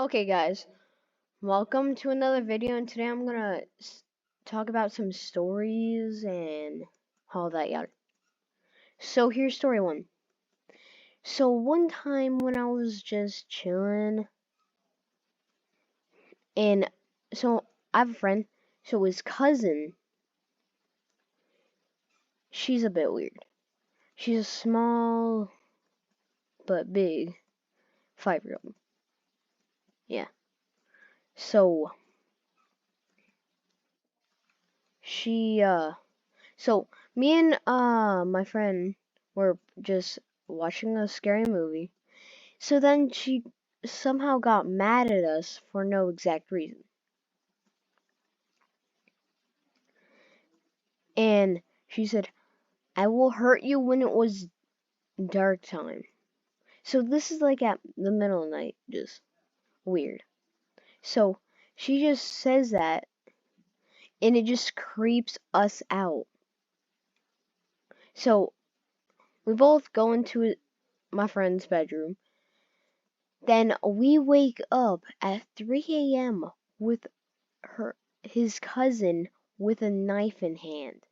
Okay, guys, welcome to another video, and today I'm gonna talk about some stories and all that yada. So here's story one. So one time when I was just chilling, and so I have a friend. So his cousin, she's a bit weird. She's a small but big 5-year-old. Yeah. So she so me and my friend were just watching a scary movie. So then she somehow got mad at us for no exact reason. And she said, I will hurt you when it was dark time. So this is like at the middle of the night, just weird. So she just says that, and it just creeps us out. So we both go into my friend's bedroom. Then we wake up at 3 a.m. with his cousin with a knife in hand.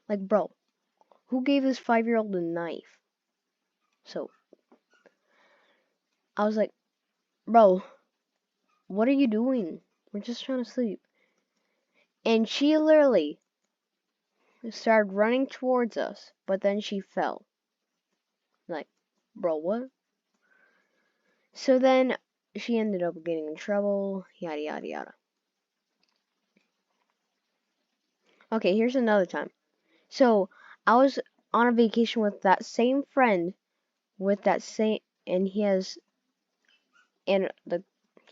Like, bro, who gave this 5-year-old a knife? So I was like, bro, what are you doing? We're just trying to sleep. And she literally started running towards us, but then she fell. Like, bro, what? So then she ended up getting in trouble, yada yada yada. Okay, here's another time. So I was on a vacation with that same friend, with that same, and he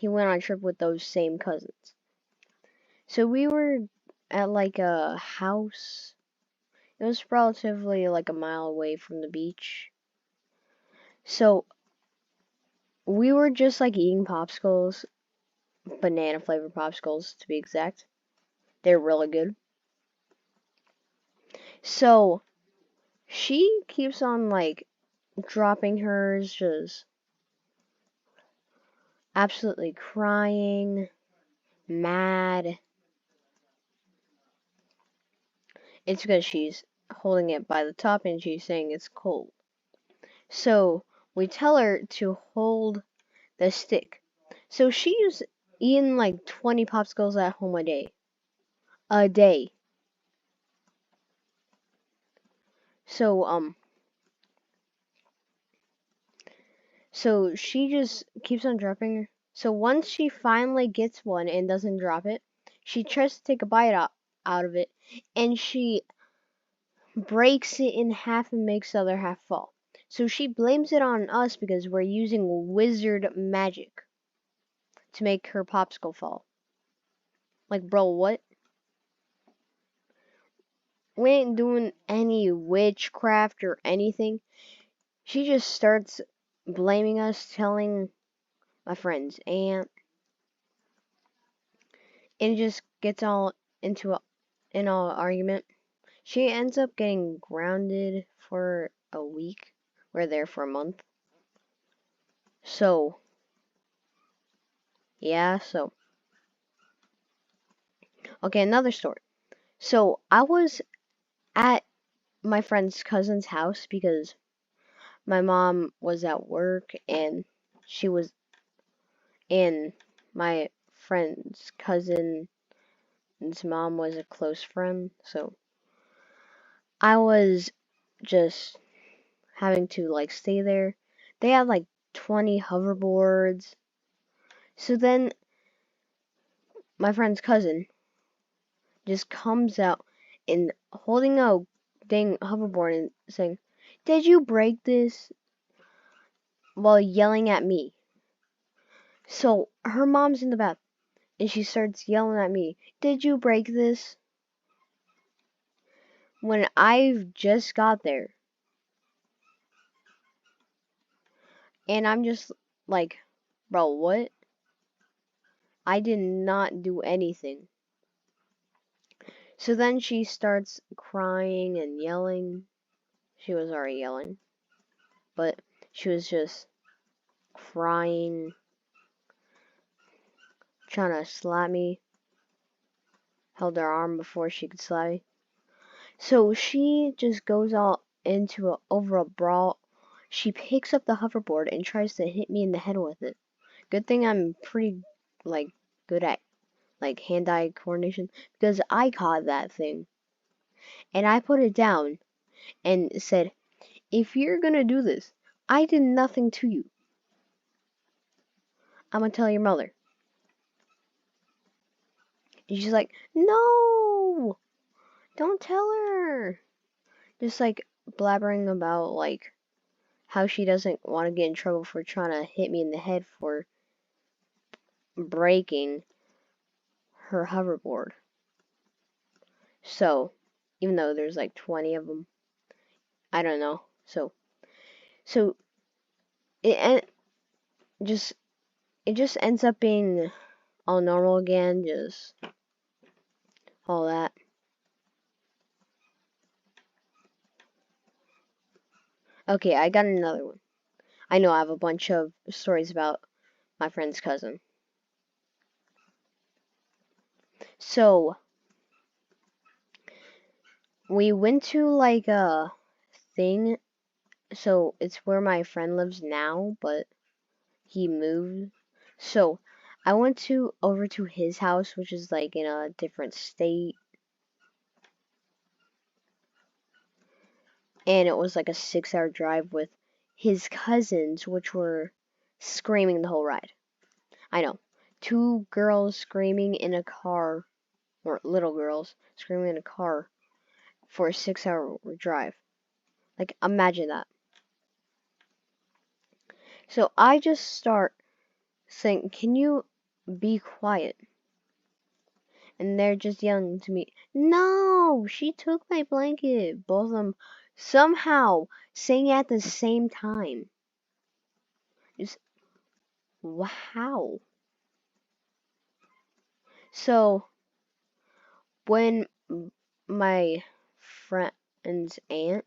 went on a trip with those same cousins. So we were at like a house. It was relatively like a mile away from the beach. So we were just like eating popsicles, banana flavored popsicles to be exact. They're really good. So she keeps on like dropping hers, just absolutely crying, mad. It's because she's holding it by the top and she's saying it's cold. So we tell her to hold the stick. So she's eating like 20 popsicles at home a day. A day. So so she just keeps on dropping her. So once she finally gets one and doesn't drop it, she tries to take a bite out of it, and she breaks it in half and makes the other half fall. So she blames it on us because we're using wizard magic to make her popsicle fall. Like, bro, what? We ain't doing any witchcraft or anything. She just starts blaming us, telling my friend's aunt, and it just gets all into an all argument. She ends up getting grounded for a week. We're there for a month. So, yeah, so. Okay, another story. So, I was at my friend's cousin's house because my mom was at work and she was and my friend's cousin's mom was a close friend, so I was just having to like stay there. They had like 20 hoverboards. So then my friend's cousin just comes out and holding a dang hoverboard and saying, "Did you break this?" while yelling at me. So her mom's in the bath and she starts yelling at me, "Did you break this?" when I've just got there. And I'm just like, bro, what? I did not do anything. So then she starts crying and yelling. She was already yelling, but she was just crying. trying to slap me. Held her arm before she could slap me. So she just goes all into over a brawl. She picks up the hoverboard and tries to hit me in the head with it. Good thing I'm pretty like good at like hand-eye coordination because I caught that thing and I put it down and said, "If you're gonna do this, I did nothing to you. I'm gonna tell your mother." And she's like, "No, don't tell her." Just like blabbering about like how she doesn't want to get in trouble for trying to hit me in the head for breaking her hoverboard. So, even though there's like 20 of them, I don't know. So it just it just ends up being all normal again, just all that. Okay, I got another one. I know I have a bunch of stories about my friend's cousin. So, we went to like a thing. So, it's where my friend lives now, but he moved. So, I went to over to his house, which is like in a different state. And it was like a 6-hour drive with his cousins, which were screaming the whole ride. I know. 2 girls screaming in a car, or little girls screaming in a car for a 6-hour drive. Like, imagine that. So I just start saying, "Can you be quiet?" And they're just yelling to me, "No, she took my blanket." Both of them somehow saying at the same time. Just, wow. So, when my friend's aunt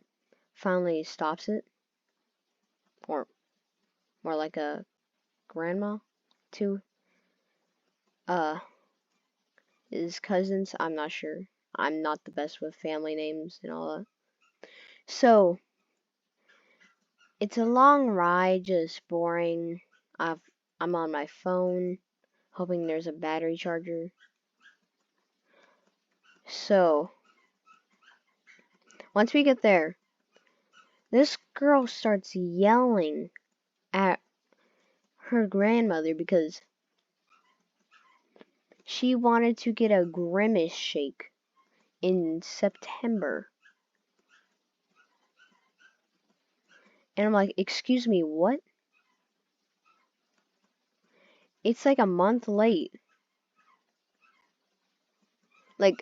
finally stops it, or more like a grandma, to his cousins, I'm not sure. I'm not the best with family names and all that. So, it's a long ride, just boring. I'm on my phone, hoping there's a battery charger. So, once we get there, this girl starts yelling at her grandmother because she wanted to get a Grimace shake in September. And I'm like, "Excuse me, what?" It's like a month late. Like,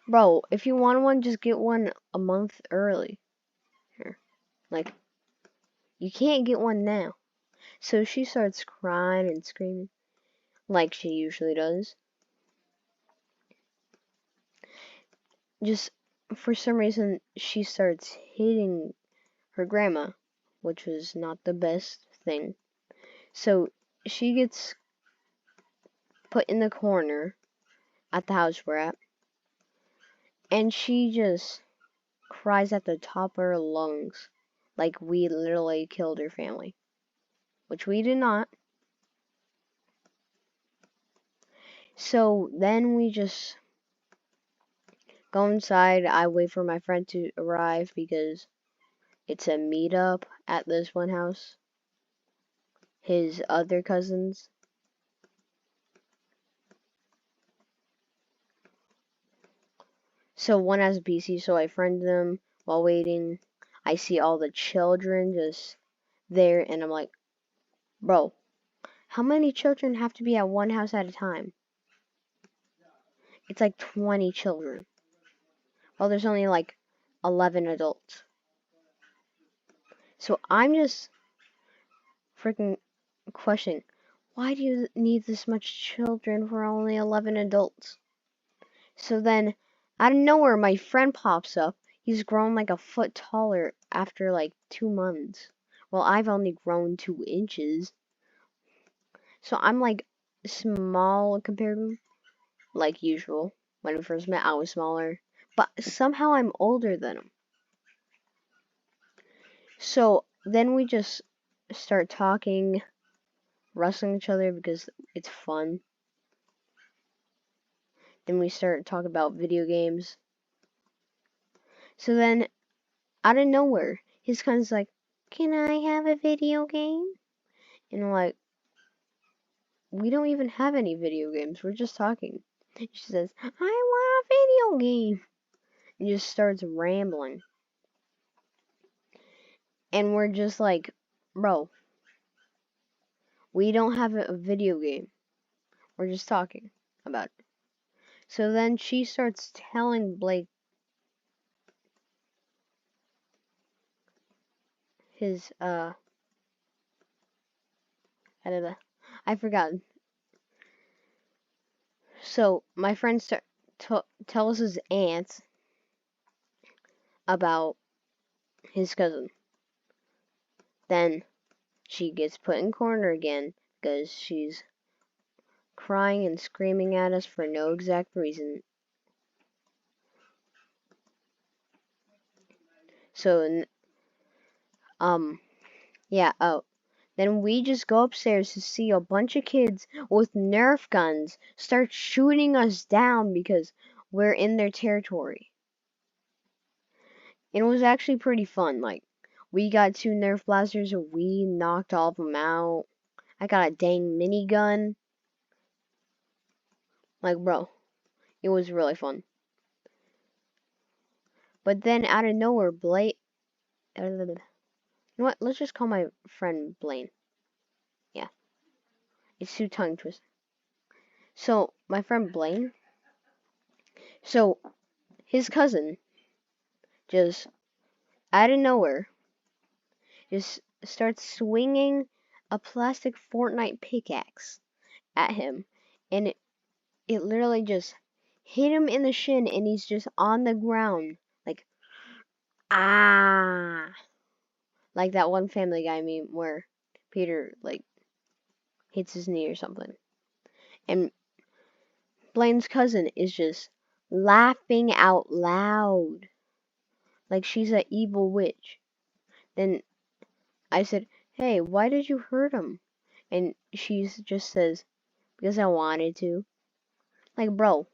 bro, if you want one, just get one a month early. Here. Like, you can't get one now. So she starts crying and screaming, like she usually does. Just for some reason, she starts hitting her grandma, which was not the best thing. So she gets put in the corner at the house we're at, and she just cries at the top of her lungs, like we literally killed her family, which we did not. So then we just go inside. I wait for my friend to arrive because it's a meetup at this one house. His other cousins. So one has a PC, so I friend them while waiting. I see all the children just there, and I'm like, "Bro, how many children have to be at one house at a time?" It's like 20 children. Well, there's only like 11 adults. So I'm just freaking questioning, why do you need this much children for only 11 adults? So then, out of nowhere, my friend pops up. He's grown like a foot taller after like 2 months. Well, I've only grown 2 inches. So I'm like, small compared to him, like usual. When we first met, I was smaller, but somehow I'm older than him. So then we just start talking, wrestling each other because it's fun. Then we start talking about video games. So then, out of nowhere, his cousin's like, "Can I have a video game?" And I'm like, "We don't even have any video games. We're just talking." She says, "I want a video game." And just starts rambling. And we're just like, "Bro, we don't have a video game. We're just talking about it." So then she starts telling Blake his, I forgot. So my friend tells his aunt about his cousin. Then she gets put in corner again because she's crying and screaming at us for no exact reason. So, yeah, oh. Then we just go upstairs to see a bunch of kids with Nerf guns start shooting us down because we're in their territory. It was actually pretty fun. Like, we got 2 Nerf blasters and we knocked all of them out. I got a dang minigun. Like, bro, it was really fun. But then out of nowhere, you know what? Let's just call my friend Blaine. Yeah, it's too tongue twisted. So, my friend Blaine, so his cousin just out of nowhere just starts swinging a plastic Fortnite pickaxe at him, and it literally just hit him in the shin, and he's just on the ground like ah, like that one Family Guy meme where Peter like hits his knee or something, and Blaine's cousin is just laughing out loud like she's an evil witch. Then I said, "Hey, why did you hurt him?" And she just says, "Because I wanted to." Like, bro,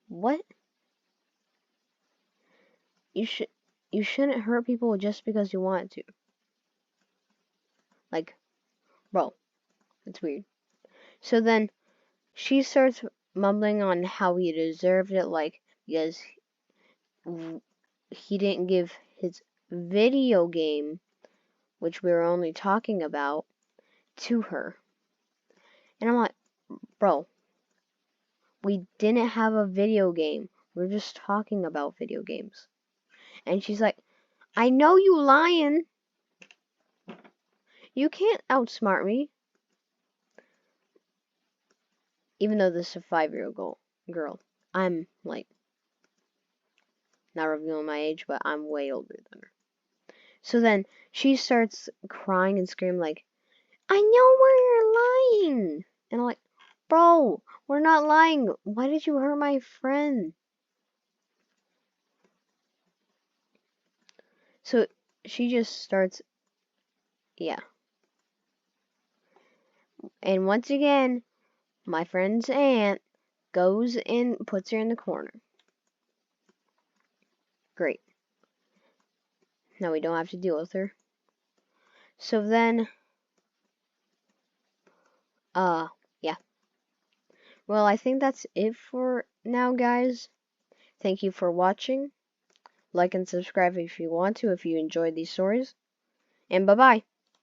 what? You should you shouldn't hurt people just because you want to. Like, bro, it's weird. So then she starts mumbling on how he deserved it, like because he didn't give his video game, which we were only talking about, to her. And I'm like, bro, we didn't have a video game. We're just talking about video games. And she's like, I know you lying. You can't outsmart me. Even though this is a 5-year-old girl. I'm like, not revealing my age, but I'm way older than her. So then she starts crying and screaming like, I know where you're lying. And I'm like, bro, we're not lying. Why did you hurt my friend? So she just starts, yeah. And once again, my friend's aunt goes and puts her in the corner. Great. Now we don't have to deal with her. So then, yeah. Well, I think that's it for now, guys. Thank you for watching. Like and subscribe if you want to, if you enjoyed these stories. And bye-bye.